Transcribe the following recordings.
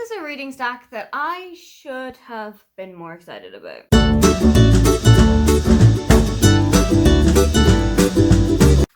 is a reading stack that I should have been more excited about.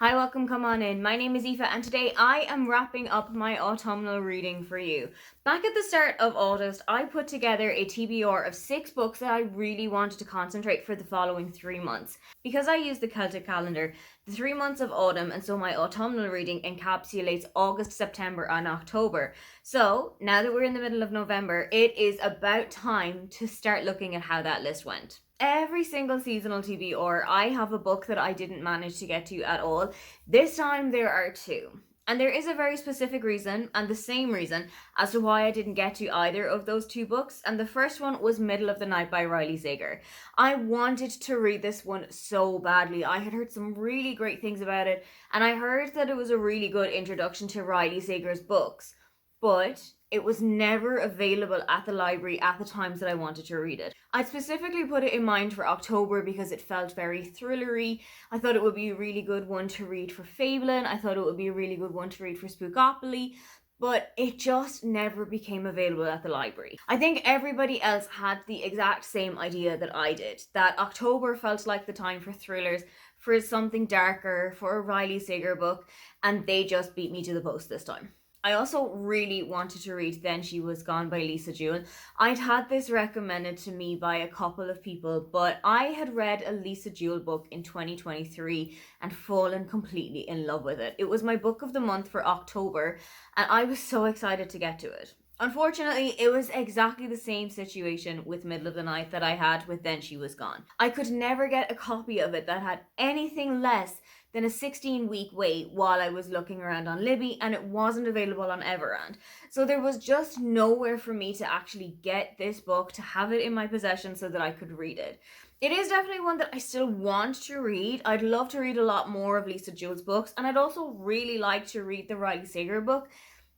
Hi, welcome, come on in. My name is Aoife and today I am wrapping up my autumnal reading for you. Back at the start of August, I put together a TBR of 6 books that I really wanted to concentrate for the following 3 months. Because I use the Celtic calendar, the 3 months of autumn, and so my autumnal reading encapsulates August, September and October. So now that we're in the middle of November, it is about time to start looking at how that list went. Every single seasonal TBR, I have a book that I didn't manage to get to at all. This time there are 2. And there is a very specific reason, and the same reason, as to why I didn't get to either of those 2 books. And the first one was Middle of the Night by Riley Sager. I wanted to read this one so badly. I had heard some really great things about it, and I heard that it was a really good introduction to Riley Sager's books. But it was never available at the library at the times that I wanted to read it. I'd specifically put it in mind for October because it felt very thrillery. I thought it would be a really good one to read for Fabelin. I thought it would be a really good one to read for Spookopoly. But it just never became available at the library. I think everybody else had the exact same idea that I did, that October felt like the time for thrillers, for something darker, for a Riley Sager book, and they just beat me to the post this time. I also really wanted to read Then She Was Gone by Lisa Jewell. I'd had this recommended to me by a couple of people, but I had read a Lisa Jewell book in 2023 and fallen completely in love with it. It was my book of the month for October, and I was so excited to get to it. Unfortunately, it was exactly the same situation with Middle of the Night that I had with Then She Was Gone. I could never get a copy of it that had anything less than a 16-week wait while I was looking around on Libby, and it wasn't available on Everand. So there was just nowhere for me to actually get this book, to have it in my possession so that I could read it. It is definitely one that I still want to read. I'd love to read a lot more of Lisa Jewell's books, and I'd also really like to read the Riley Sager book.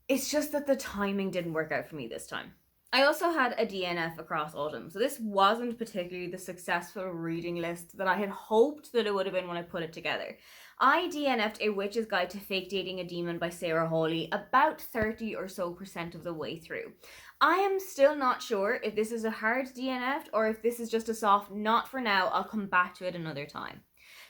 It's just that the timing didn't work out for me this time. I also had a DNF across autumn, so this wasn't particularly the successful reading list that I had hoped that it would have been when I put it together. I DNF'd A Witch's Guide to Fake Dating a Demon by Sarah Hawley about 30% or so of the way through. I am still not sure if this is a hard DNF or if this is just a soft not for now, I'll come back to it another time.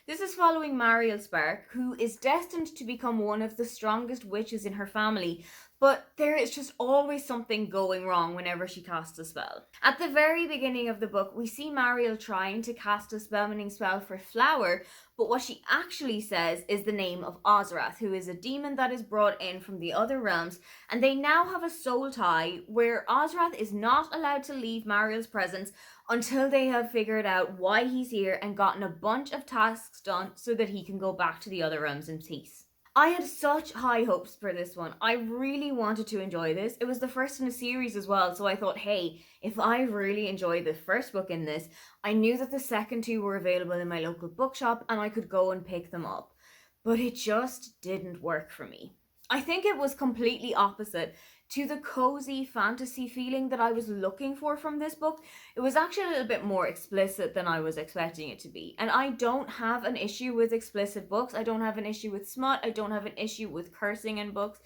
This is following Mariel Spark, who is destined to become one of the strongest witches in her family, but there is just always something going wrong whenever she casts a spell. At the very beginning of the book, we see Mariel trying to cast a spellbinding spell for Flower, but what she actually says is the name of Ozrath, who is a demon that is brought in from the other realms, and they now have a soul tie where Ozrath is not allowed to leave Mariel's presence until they have figured out why he's here and gotten a bunch of tasks done so that he can go back to the other realms in peace. I had such high hopes for this one. I really wanted to enjoy this. It was the first in a series as well, so I thought, hey, if I really enjoyed the first book in this, I knew that the second 2 were available in my local bookshop and I could go and pick them up. But it just didn't work for me. I think it was completely opposite to the cozy fantasy feeling that I was looking for from this book. It was actually a little bit more explicit than I was expecting it to be. And I don't have an issue with explicit books. I don't have an issue with smut. I don't have an issue with cursing in books.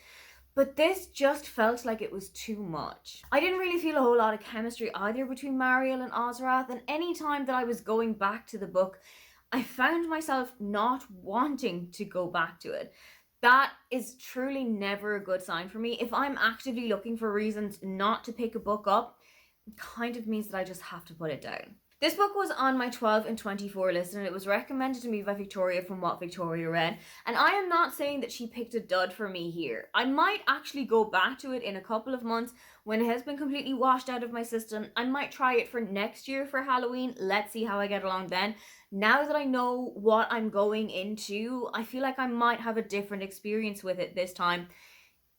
But this just felt like it was too much. I didn't really feel a whole lot of chemistry either between Mariel and Ozrath, and any time that I was going back to the book, I found myself not wanting to go back to it. That is truly never a good sign for me. If I'm actively looking for reasons not to pick a book up, it kind of means that I just have to put it down. This book was on my 12 and 24 list, and it was recommended to me by Victoria from What Victoria Read, and I am not saying that she picked a dud for me here. I might actually go back to it in a couple of months when it has been completely washed out of my system. I might try it for next year for Halloween. Let's see how I get along then. Now that I know what I'm going into, I feel like I might have a different experience with it this time.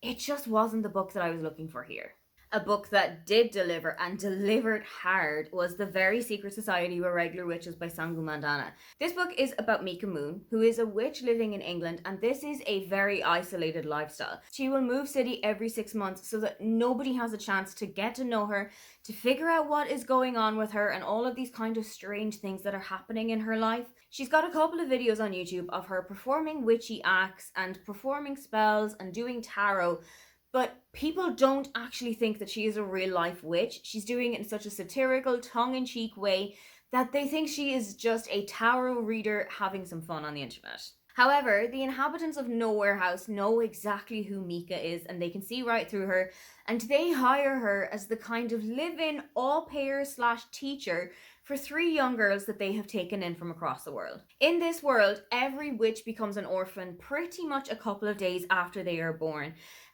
It just wasn't the book that I was looking for here. A book that did deliver, and delivered hard, was The Very Secret Society of Regular Witches by Sangu Mandana. This book is about Mika Moon, who is a witch living in England, and this is a very isolated lifestyle. She will move city every 6 months so that nobody has a chance to get to know her, to figure out what is going on with her and all of these kind of strange things that are happening in her life. She's got a couple of videos on YouTube of her performing witchy acts and performing spells and doing tarot, but people don't actually think that she is a real life witch. She's doing it in such a satirical, tongue in cheek way that they think she is just a tarot reader having some fun on the internet. However, the inhabitants of Nowhere House know exactly who Mika is and they can see right through her, and they hire her as the kind of live-in au-pair slash teacher for 3 young girls that they have taken in from across the world. In this world, every witch becomes an orphan pretty much a couple of days after they are born.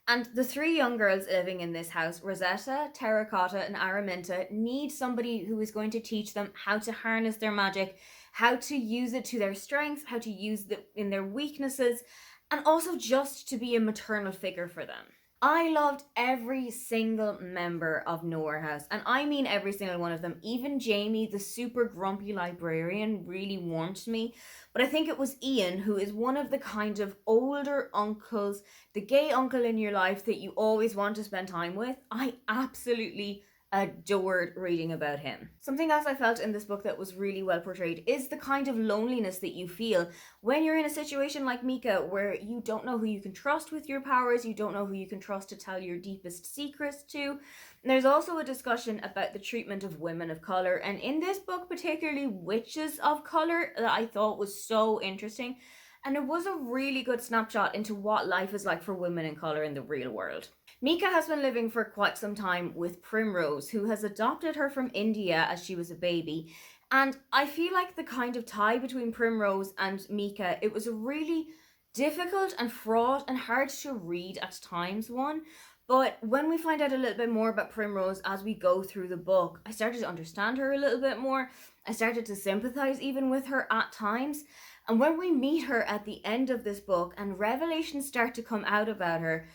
And the 3 young girls living in this house, Rosetta, Terracotta, and Araminta, need somebody who is going to teach them how to harness their magic, how to use it to their strengths, how to use it in their weaknesses, and also just to be a maternal figure for them. I loved every single member of Nowhere House, and I mean every single one of them. Even Jamie, the super grumpy librarian, really warmed me. But I think it was Ian, who is one of the kind of older uncles, the gay uncle in your life that you always want to spend time with. I absolutely adored reading about him. Something else I felt in this book that was really well portrayed is the kind of loneliness that you feel when you're in a situation like Mika, where you don't know who you can trust with your powers, you don't know who you can trust to tell your deepest secrets to. And there's also a discussion about the treatment of women of color, and in this book, particularly witches of color, that I thought was so interesting. And it was a really good snapshot into what life is like for women in color in the real world. Mika has been living for quite some time with Primrose, who has adopted her from India as she was a baby. And I feel like the kind of tie between Primrose and Mika, it was a really difficult and fraught and hard to read at times one. But when we find out a little bit more about Primrose as we go through the book, I started to understand her a little bit more. I started to sympathize even with her at times. And when we meet her at the end of this book and revelations start to come out about her,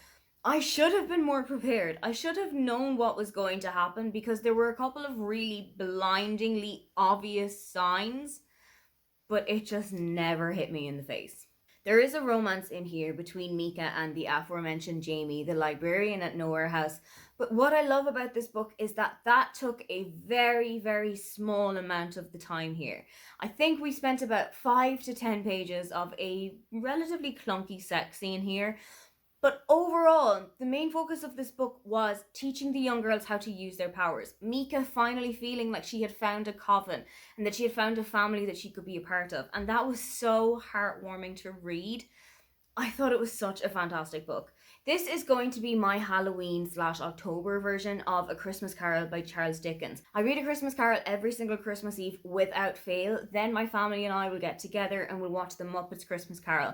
I should have been more prepared. I should have known what was going to happen because there were a couple of really blindingly obvious signs, but it just never hit me in the face. There is a romance in here between Mika and the aforementioned Jamie, the librarian at Nowhere House. But what I love about this book is that took a very, very small amount of the time here. I think we spent about 5 to 10 pages of a relatively clunky sex scene here. But overall, the main focus of this book was teaching the young girls how to use their powers. Mika finally feeling like she had found a coven and that she had found a family that she could be a part of. And that was so heartwarming to read. I thought it was such a fantastic book. This is going to be my Halloween/October version of A Christmas Carol by Charles Dickens. I read A Christmas Carol every single Christmas Eve without fail. Then my family and I will get together and we'll watch the Muppets Christmas Carol.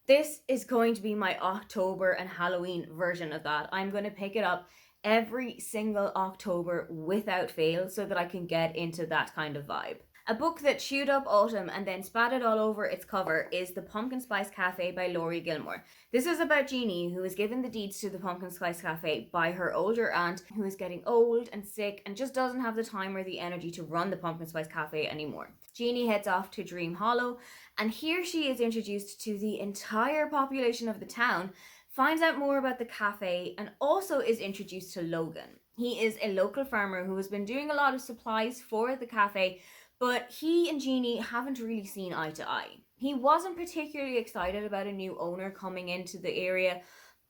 This is going to be my October and Halloween version of that. I'm going to pick it up every single October without fail so that I can get into that kind of vibe. A book that chewed up autumn and then spat it all over its cover is The Pumpkin Spice Cafe by Laurie Gilmore. This is about Jeannie, who is given the deeds to the Pumpkin Spice Cafe by her older aunt, who is getting old and sick and just doesn't have the time or the energy to run the Pumpkin Spice Cafe anymore. Jeannie heads off to Dream Hollow, and here she is introduced to the entire population of the town, finds out more about the cafe, and also is introduced to Logan. He is a local farmer who has been doing a lot of supplies for the cafe, but he and Jeannie haven't really seen eye to eye. He wasn't particularly excited about a new owner coming into the area,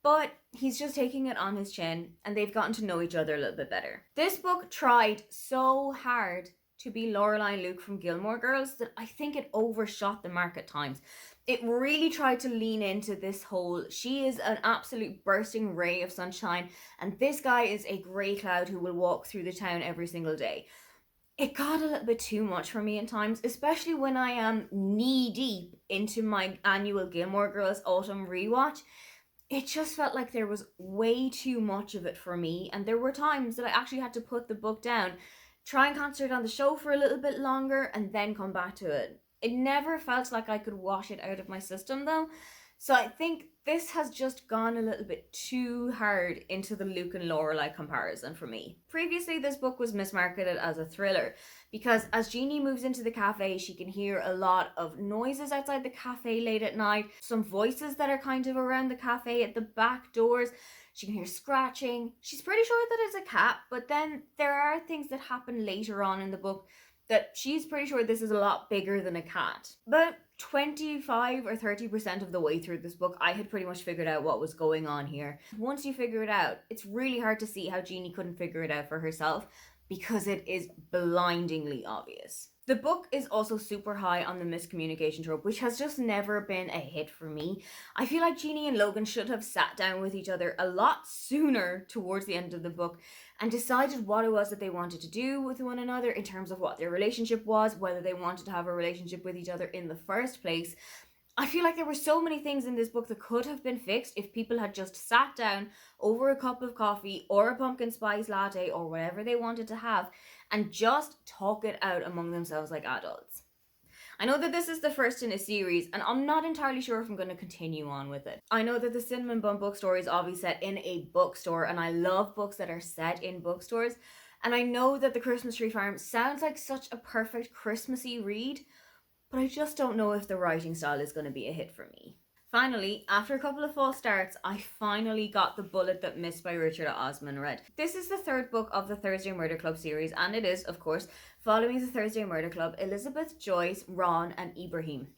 but he's just taking it on his chin, and they've gotten to know each other a little bit better. This book tried so hard to be Lorelai and Luke from Gilmore Girls that I think it overshot the mark at times. It really tried to lean into this whole, she is an absolute bursting ray of sunshine, and this guy is a grey cloud who will walk through the town every single day. It got a little bit too much for me at times, especially when I am knee deep into my annual Gilmore Girls autumn rewatch. It just felt like there was way too much of it for me, and there were times that I actually had to put the book down, try and concentrate on the show for a little bit longer, and then come back to it. It never felt like I could wash it out of my system though, so I think this has just gone a little bit too hard into the Luke and Lorelai comparison for me. Previously, this book was mismarketed as a thriller because as Jeannie moves into the cafe, she can hear a lot of noises outside the cafe late at night, some voices that are kind of around the cafe at the back doors. She can hear scratching. She's pretty sure that it's a cat, but then there are things that happen later on in the book that she's pretty sure this is a lot bigger than a cat. But 25 or 30% of the way through this book, I had pretty much figured out what was going on here. Once you figure it out, it's really hard to see how Jeannie couldn't figure it out for herself because it is blindingly obvious. The book is also super high on the miscommunication trope, which has just never been a hit for me. I feel like Jeannie and Logan should have sat down with each other a lot sooner towards the end of the book and decided what it was that they wanted to do with one another in terms of what their relationship was, whether they wanted to have a relationship with each other in the first place. I feel like there were so many things in this book that could have been fixed if people had just sat down over a cup of coffee or a pumpkin spice latte or whatever they wanted to have and just talk it out among themselves like adults. I know that this is the first in a series, and I'm not entirely sure if I'm going to continue on with it. I know that the Cinnamon Bun bookstore is obviously set in a bookstore, and I love books that are set in bookstores. And I know that The Christmas Tree Farm sounds like such a perfect Christmassy read, but I just don't know if the writing style is going to be a hit for me. Finally, after a couple of false starts, I finally got The Bullet That Missed by Richard Osman read. This is the third book of the Thursday Murder Club series, and it is, of course, following the Thursday Murder Club, Elizabeth, Joyce, Ron, and Ibrahim.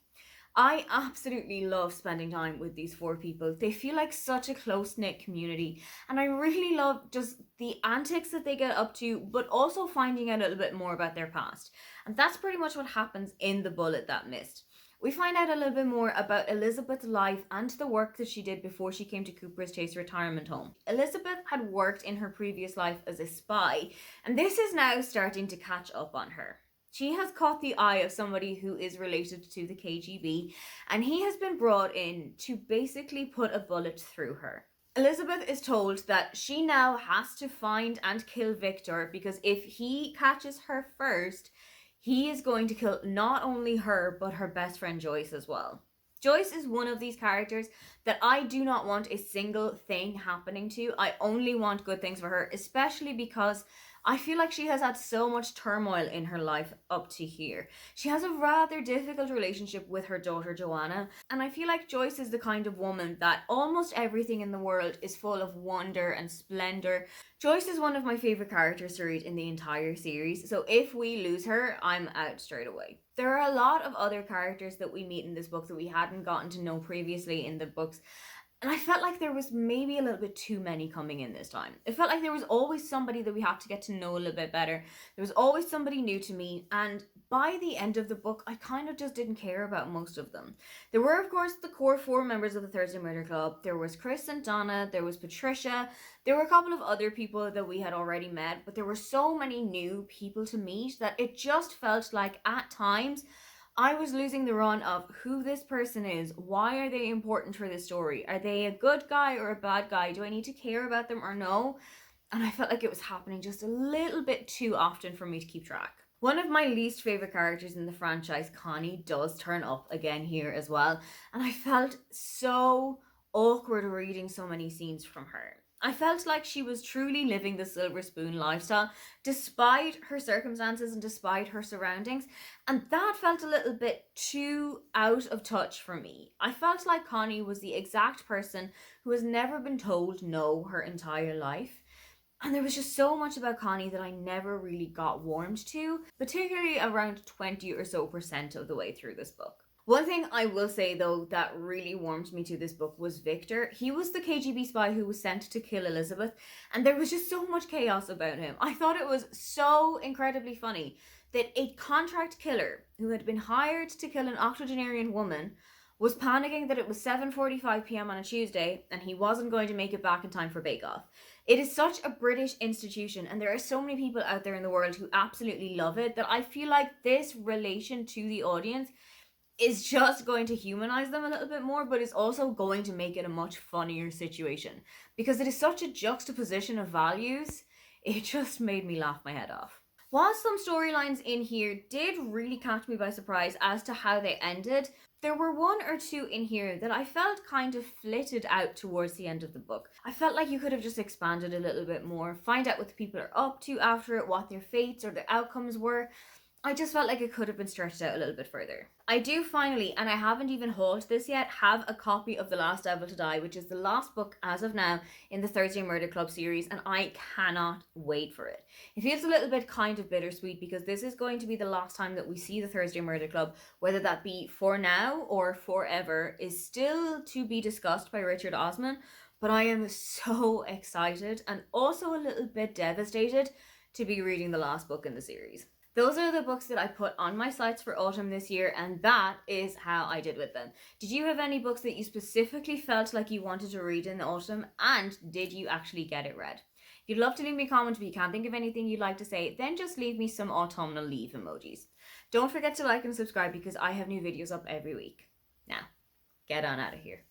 I absolutely love spending time with these four people. They feel like such a close-knit community, and I really love just the antics that they get up to, but also finding out a little bit more about their past. And that's pretty much what happens in The Bullet That Missed. We find out a little bit more about Elizabeth's life and the work that she did before she came to Cooper's Chase retirement home. Elizabeth had worked in her previous life as a spy, and this is now starting to catch up on her. She has caught the eye of somebody who is related to the KGB, and he has been brought in to basically put a bullet through her. Elizabeth is told that she now has to find and kill Victor because if he catches her first, he is going to kill not only her, but her best friend Joyce as well. Joyce is one of these characters that I do not want a single thing happening to. I only want good things for her, especially because I feel like she has had so much turmoil in her life up to here. She has a rather difficult relationship with her daughter Joanna, and I feel like Joyce is the kind of woman that almost everything in the world is full of wonder and splendor. Joyce is one of my favorite characters to read in the entire series, so if we lose her, I'm out straight away. There are a lot of other characters that we meet in this book that we hadn't gotten to know previously in the books, and I felt like there was maybe a little bit too many coming in this time. It felt like there was always somebody that we had to get to know a little bit better. There was always somebody new to me, and by the end of the book, I kind of just didn't care about most of them. There were, of course, the core four members of the Thursday Murder Club. There was Chris and Donna, there was Patricia, there were a couple of other people that we had already met, but there were so many new people to meet that it just felt like at times I was losing the run of who this person is. Why are they important for this story? Are they a good guy or a bad guy? Do I need to care about them or no? And I felt like it was happening just a little bit too often for me to keep track. One of my least favorite characters in the franchise, Connie, does turn up again here as well. And I felt so awkward reading so many scenes from her. I felt like she was truly living the silver spoon lifestyle despite her circumstances and despite her surroundings, and that felt a little bit too out of touch for me. I felt like Connie was the exact person who has never been told no her entire life, and there was just so much about Connie that I never really got warmed to, particularly around 20 or so percent of the way through this book. One thing I will say though that really warmed me to this book was Victor. He was the KGB spy who was sent to kill Elizabeth, and there was just so much chaos about him. I thought it was so incredibly funny that a contract killer who had been hired to kill an octogenarian woman was panicking that it was 7:45 p.m. on a Tuesday and he wasn't going to make it back in time for Bake Off. It is such a British institution, and there are so many people out there in the world who absolutely love it that I feel like this relation to the audience is just going to humanize them a little bit more, but is also going to make it a much funnier situation because it is such a juxtaposition of values. It just made me laugh my head off. While some storylines in here did really catch me by surprise as to how they ended, there were one or two in here that I felt kind of flitted out towards the end of the book. I felt like you could have just expanded a little bit more, find out what the people are up to after it, what their fates or their outcomes were. I just felt like it could have been stretched out a little bit further. I do finally, and I haven't even hauled this yet, have a copy of The Last Devil to Die, which is the last book as of now in the Thursday Murder Club series, and I cannot wait for it. It feels a little bit kind of bittersweet because this is going to be the last time that we see the Thursday Murder Club, whether that be for now or forever is still to be discussed by Richard Osman, but I am so excited and also a little bit devastated to be reading the last book in the series. Those are the books that I put on my sites for autumn this year, and that is how I did with them. Did you have any books that you specifically felt like you wanted to read in the autumn, and did you actually get it read? If you'd love to leave me a comment, if you can't think of anything you'd like to say, then just leave me some autumnal leave emojis. Don't forget to like and subscribe because I have new videos up every week. Now, get on out of here.